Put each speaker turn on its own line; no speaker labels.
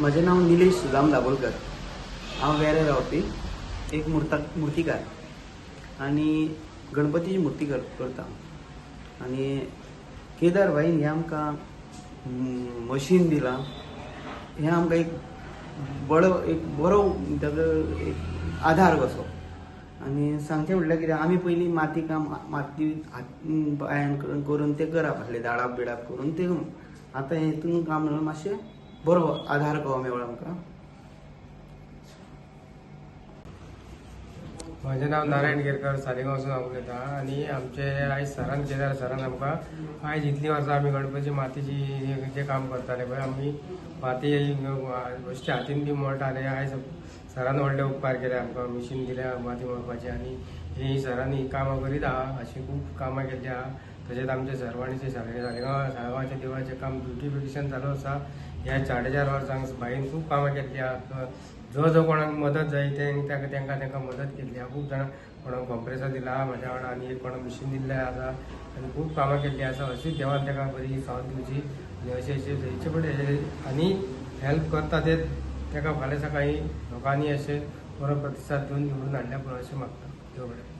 माझे नाव निलेश सुदाम दाभोलकर। हांव वेरे रावपी एक मुर्तीकार आणि गणपतीची मूर्ती करता। आणि केदार भाईन हे आमकां मशीन दिला, हे आमकां एक बरो ताजो एक आधार कसो। आणि सांगचे म्हटल्यार कितें, आमी पयलीं माती पांयान करून ते करप आसलें, दाळाप बिडाप करून ते आतां हेतून काम म्हणून मातशें बरो आधार कहो मेळ्ळो आमकां।
म्हजें नांव नारायण गिरकर, सालिगांवसून हांव उलयतां। आनी आमचे आयज सरान केदार सरान आमकां आयज इतलीं वर्सां आमी गणपतीची मातीची जें काम करताले पळय, आमी माती बेश्टे हातीन बी मळटाले। आयज सरान व्हडले उपकार केले, आमकां मिशीन दिल्या माती मळपाचें। आनी ही सरांनी कामां करीत आहा, अशीं खूब कामां केल्लीं आहा। तशेंच आमचे सरवाणीचे साळगांवाच्या देवळाचें काम ब्युटिफिकेशन चालू आसा। ह्या 4.5 वर्सांक भाईन खूब कामां केल्लीं आहा। जो कोणाक मदत जाय तांकां मदत केल्ली आहा। खूब जाणां कोणाक कॉम्प्रेसर दिला म्हाज्या वांगडा, आनी एक कोणाक मिशीन दिल्लें आसा, आनी खूब कामां केल्लीं आसा। अशीच देवान ताका बरी साथ दिवची आनी अशें जायचे पडे आनी हेल्प करता ते ताका फाल्यां सकाळीं लोकांनी अशें बरो प्रतिसाद दिवन निवडून हाडल्या पुरो अशें मागता देव बरें।